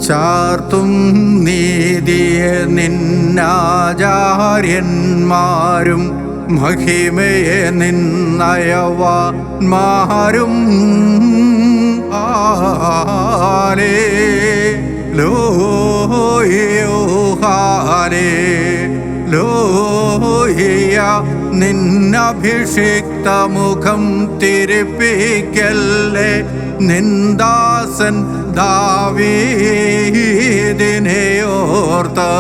ചാർത്തും നീതിയെ നിന്നാചാര്യന്മാരും മഹിമയെ നിന്നയവാന്മാരും ഹല്ലേലൂയ നിന്നഭിഷിക്ത മുഖം തിരിപ്പിക്കല്ലേ നിന്ദാസൻ ദാവീദിനെ ഓർത്ത്.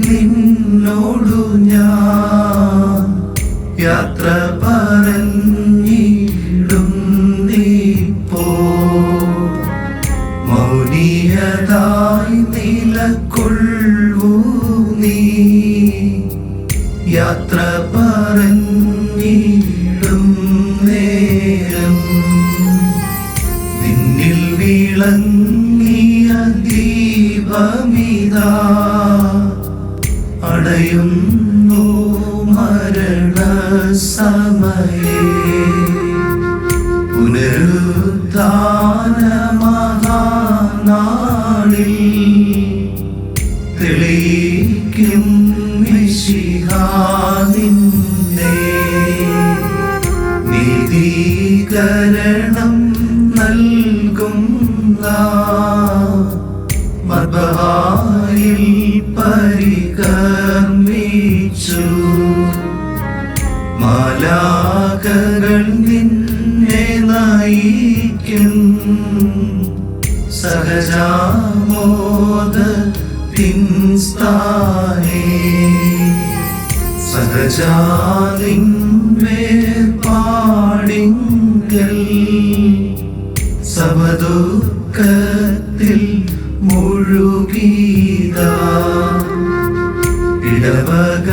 നിന്നോടു ഞാൻ യാത്ര പറഞ്ഞിടും നീപ്പോ മൗനിയതായി നിലകൊള്ളൂ നീ യാത്ര പറഞ്ഞിടും നേരം നിന്നിൽ വിളങ്ങിയ ദീപമിതാ അടയുന്നു മരണസമയേ പുനരുദ്ധാന മഹാനാളിൽ തെളിയിക്കും മിശിഹാ നിന്നെ നീതീകരണം നൽകുന്ന മദ്ബഹായിൽ പരികർമ്മിച്ചു മാലാഖകൾ നിന്നെ നയിക്കും സഹജാമോദത്തിൻ സ്ഥാനേ സഹജാതിൻ വേർപാടിങ്കൽ സമദുഃഖത്തിൽ മുഴുകീതാ ഇടവക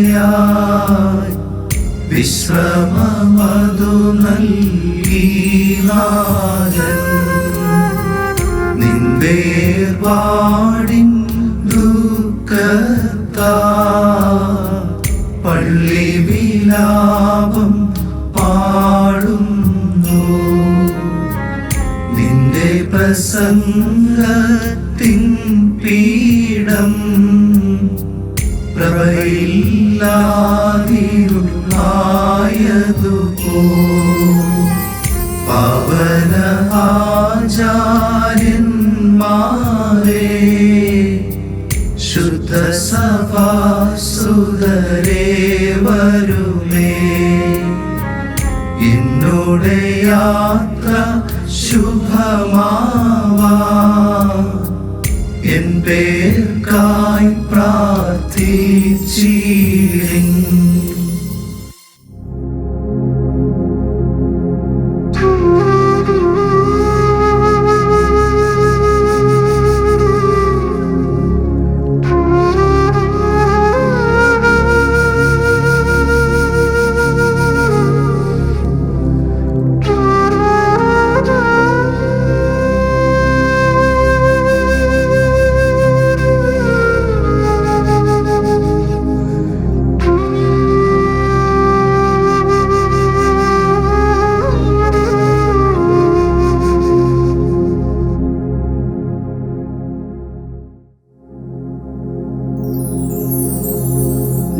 സങ്കടപൂരിതയായി വിശ്രമമതു നൽകിനാഥൻ നിൻവേർപാടിൻ ദുഃഖത്താ പള്ളി വിലാപം പാടുന്നു നിന്റെ പ്രസംഗത്തിൻ പീഠം പ്രഭയില്ലാതിരുളായതുപോ പവന ആചാര്യന്മാരെ ശുദ്ധ സഭാസുതരേ വരുമേ എന്നോടെ യാത്ര ശുഭമാവാ എൻ പേർക്കായി പ്രാർത്ഥിച്ചിടും.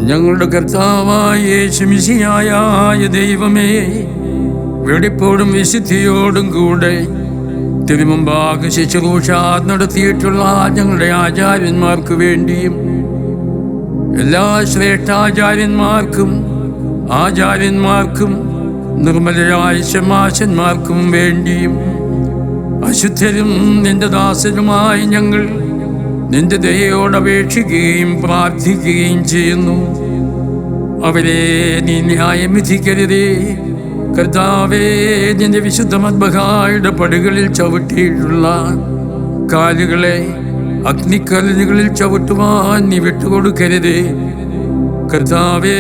ഞങ്ങളുടെ കർത്താവായ യേശുമിശിഹായ ദൈവമേ, വെടിപ്പോടും വിശുദ്ധിയോടും കൂടെ തിരുമുമ്പാകെ ശുശ്രൂഷ നടത്തിയിട്ടുള്ള ഞങ്ങളുടെ ആചാര്യന്മാർക്ക് വേണ്ടിയും എല്ലാ ശ്രേഷ്ഠാചാര്യന്മാർക്കും നിർമ്മലരായ ശമാശന്മാർക്കും വേണ്ടിയും അശുദ്ധരും നിന്റെ ദാസരുമായി ഞങ്ങൾ നിന്റെ ദയയോട് അപേക്ഷിക്കുകയും പ്രാർത്ഥിക്കുകയും ചെയ്യുന്നു. അവരെ നീ ന്യായം വിധിക്കരുതേ, കർത്താവേ, നിന്റെ വിശുദ്ധ മദ്ബഹായുടെ പടികളിൽ ചവിട്ടിയിട്ടുള്ള കാലുകളെ അഗ്നിക്കല്ലുകളിൽ ചവിട്ടുവാൻ നീ വിട്ടുകൊടുക്കരുതേ. കർത്താവേ,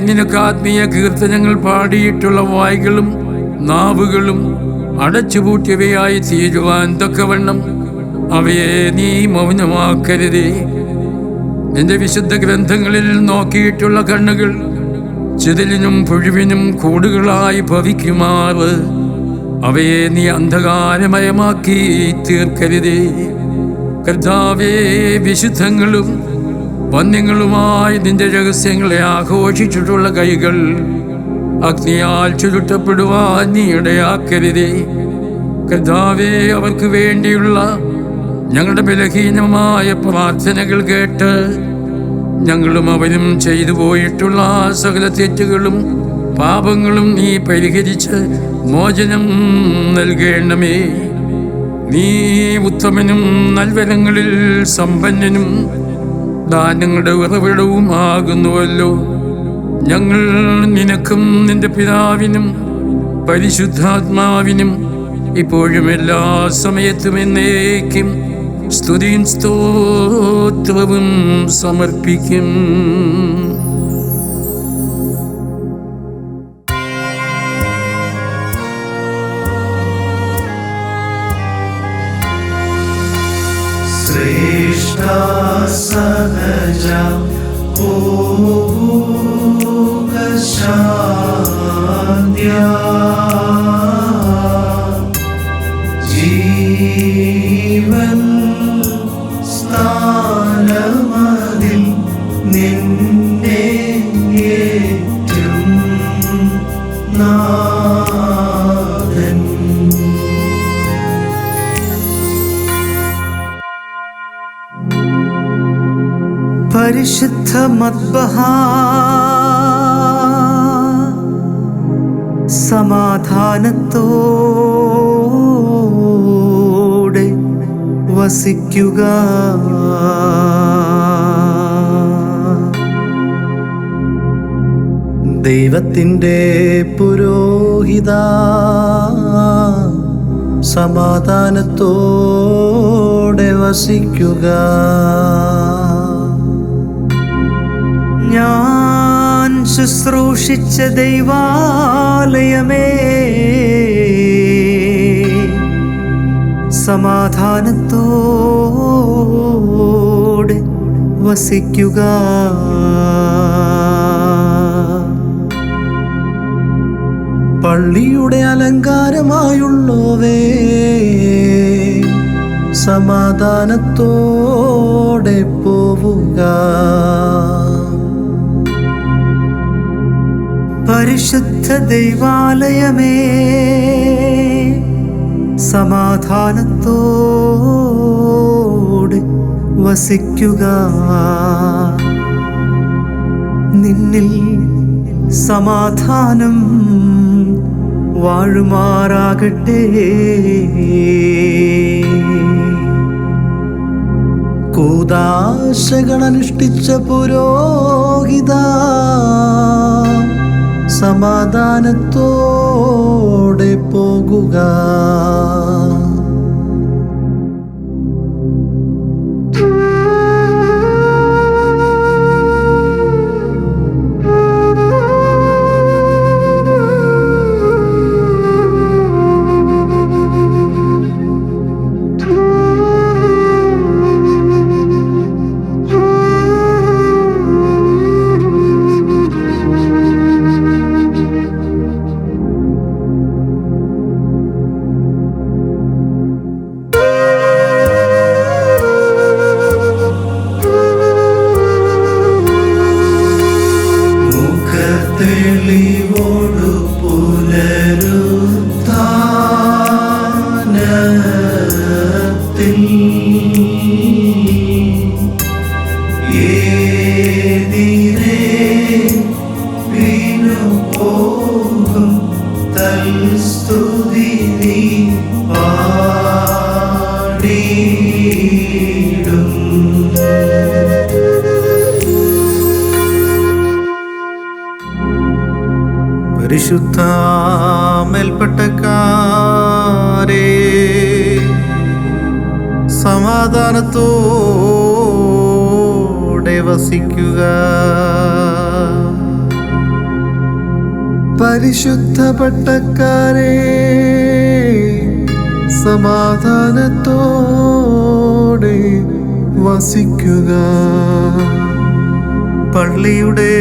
നിനക്ക് ആത്മീയ കീർത്തനങ്ങൾ പാടിയിട്ടുള്ള വായ്കളും നാവുകളും അടച്ചുപൂട്ടിയവയായി തീരുവാൻ തക്കവണ്ണം അവയെ നീ മൗനമാക്കരുതേ. നിന്റെ വിശുദ്ധ ഗ്രന്ഥങ്ങളിൽ നോക്കിയിട്ടുള്ള കണ്ണുകൾ ചിതലിനും പുഴുവിനും കൂടുകളായി ഭവിക്കുമാറ് അവയെ നീ അന്ധകാരമയമാക്കി തീർക്കരുതേ. കർത്താവേ, വിശുദ്ധങ്ങളും വന്യങ്ങളുമായി നിന്റെ രഹസ്യങ്ങളെ ആഘോഷിച്ചിട്ടുള്ള കൈകൾ അഗ്നിയാൽ ചുരുട്ടപ്പെടുവാൻ നീ ഇടയാക്കരുതേ. കർത്താവേ, അവർക്ക് വേണ്ടിയുള്ള ഞങ്ങളുടെ ബലഹീനമായ പ്രാർത്ഥനകൾ കേട്ട് ഞങ്ങളും അവരും ചെയ്തു പോയിട്ടുള്ള സകല തെറ്റുകളും പാപങ്ങളും നീ പരിഹരിച്ച് മോചനം നൽകണമേ. നീ ഉത്തമനും നൽവരങ്ങളിൽ സമ്പന്നനും ദാനങ്ങളുടെ ഉറവിടവും ആകുന്നുവല്ലോ. ഞങ്ങൾ നിനക്കും നിന്റെ പിതാവിനും പരിശുദ്ധാത്മാവിനും ഇപ്പോഴും എല്ലാ സമയത്തും എന്നേക്കും സ്തുതിയും സ്തോത്രവും സമർപ്പിക്കും. ശ്രേഷ്ഠ സഹജ ശാന്ത്യാ ജീവൻ സ്ഥാനമതിൽ നിന്നെ ഏറ്റും നാഥൻ. പരിശുദ്ധ മദ്ബഹാ സമാധാനത്തോടെ വസിക്കുക. ദൈവത്തിൻ്റെ പുരോഹിത സമാധാനത്തോടെ വസിക്കുക. ഞാൻ ശുശ്രൂഷിച്ച ദൈവാലയമേ, സമാധാനത്തോടെ വസിക്കുക. പള്ളിയുടെ അലങ്കാരമായുള്ളവേ, സമാധാനത്തോടെ പോവുക. പരിശുദ്ധ ദൈവാലയമേ, സമാധാനത്തോടെ വസിക്കുക. നിന്നിൽ സമാധാനം വാഴുമാറാകട്ടെ. കൂദാശകളനുഷ്ഠിച്ച പുരോഹിത സമാധാനത്തോടെ പോകുക. വിശുദ്ധ മേൽപ്പട്ടക്കാരേ, സമാധാനത്തോടെ വസിക്കുക. പരിശുദ്ധ പട്ടക്കാരേ, സമാധാനത്തോടെ വസിക്കുക. പള്ളിയുടെ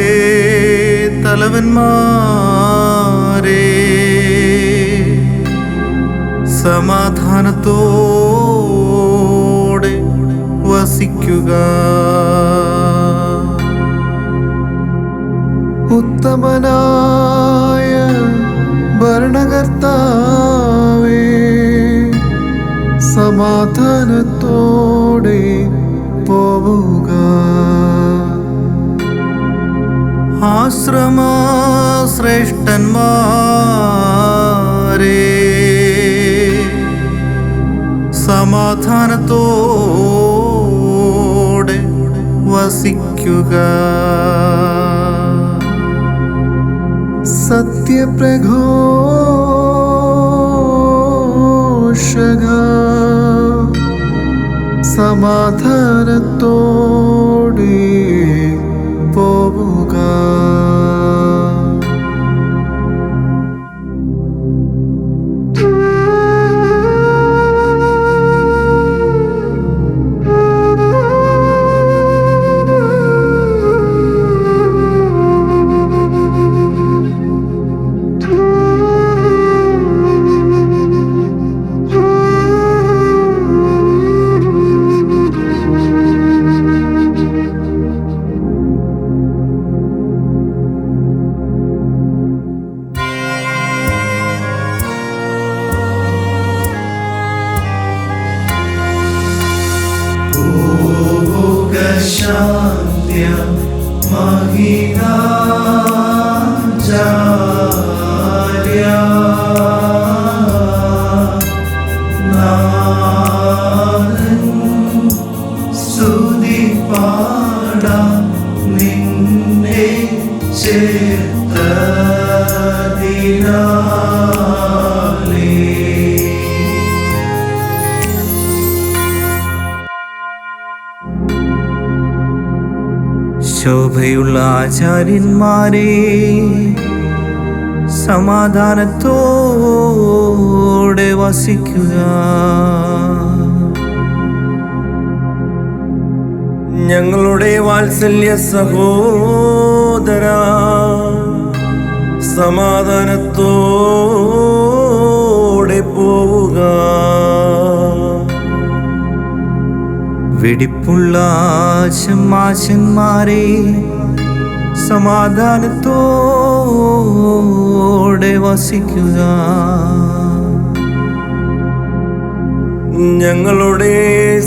തലവന്മാരേ, സമാധാനത്തോടെ വസിക്കുക. ഉത്തമനായ ഭരണകർത്താവേ, സമാധാനത്തോടെ പോവുക. ആശ്രമശ്രേഷ്ഠന്മാരേ, സമാധാനത്തോടെ വസിക്കുക. സത്യപ്രഘോഷക, സമാധാനത്തോടെ പോവുക. ശാന്ത്യ മഹിതാചാര്യ നാഥൻ സ്തുതി പാടാം നിന്നെ ചേർത്തതിനാലേ. ശോഭയുള്ള ആചാര്യന്മാരെ, സമാധാനത്തോടെ വസിക്കുക. ഞങ്ങളുടെ വാത്സല്യ സഹോദര, സമാധാനത്തോടെ പോവുക. വെടിപ്പുള്ള ശമാശന്മാരെ, സമാധാനത്തോടെ വസിക്കുക. ഞങ്ങളുടെ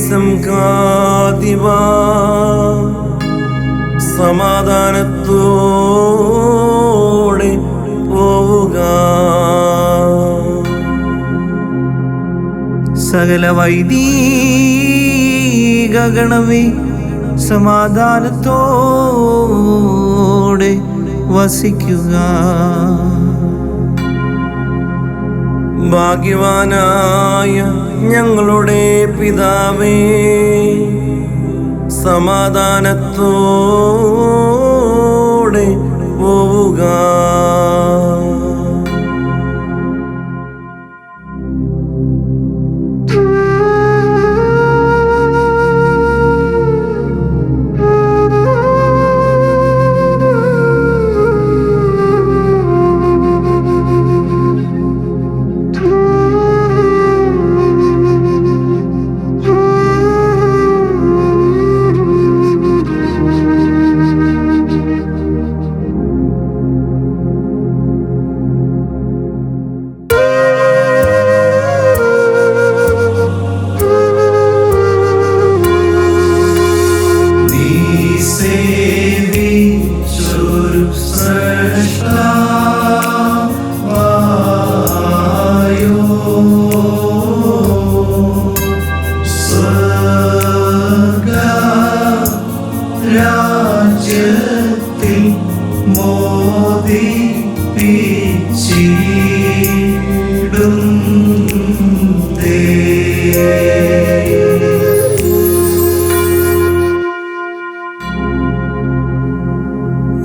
സംഘാധിപ, സമാധാനത്തോടെ പോവുക. സകല വൈദികഗണമേ, സമാധാനത്തോടെ വസിക്കുക. ഭാഗ്യവാനായ ഞങ്ങളുടെ പിതാവേ, സമാധാനത്തോടെ പോവുക.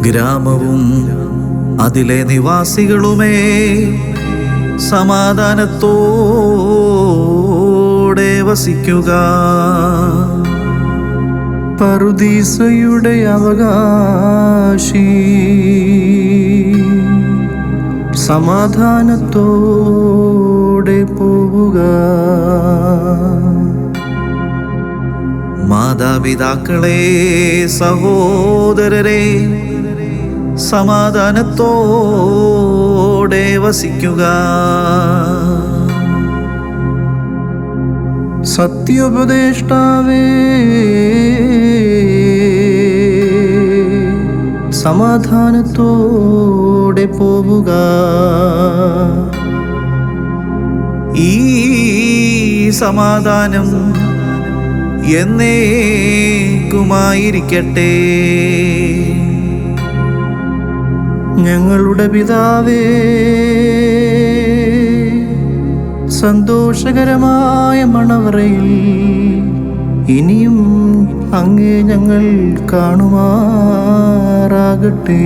ഗ്രാമവും അതിലെ നിവാസികളുമേ സമാധാനത്തോടെ വസിക്കുക. പറുദീസയുടെ അവകാശി സമാധാനത്തോടെ പോവുക. മാതാപിതാക്കളെ, സഹോദരരെ, സമാധാനത്തോടെ വസിക്കുക. സത്യോപദേഷ്ടാവേ, സമാധാനത്തോടെ പോവുക. ഈ സമാധാനം എന്നേക്കുമായിരിക്കട്ടെ. ഞങ്ങളുടെ പിതാവേ, സന്തോഷകരമായ മണവറയിൽ ഇനിയും അങ്ങേ ഞങ്ങൾ കാണുമാറാകട്ടെ.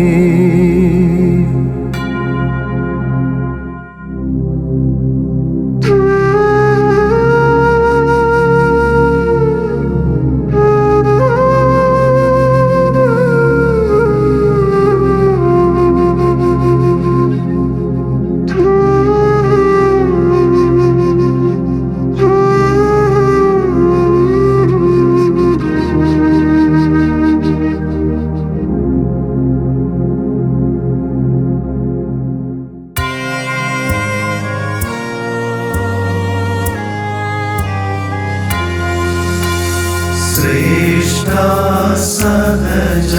ശ്രേഷ്ഠ സഹജ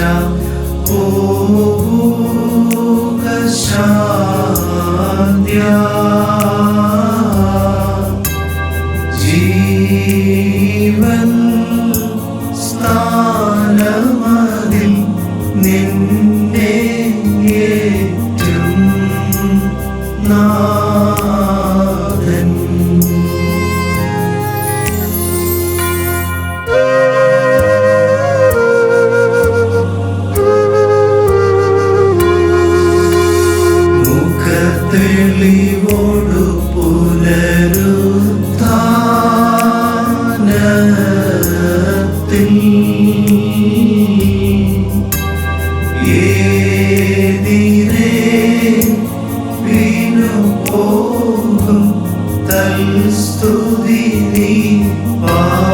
പോവുക ശാന്ത്യാ. ജീവൻ സ്ഥാനമതിൽ നിന്നെ ഏറ്റും നാഥൻ. തെളിവോടു പുനരുത്ഥാനത്തിൽ ഏതിരെ വീണുപോകും തൽസ്തുതി നീ പാടിയിടും.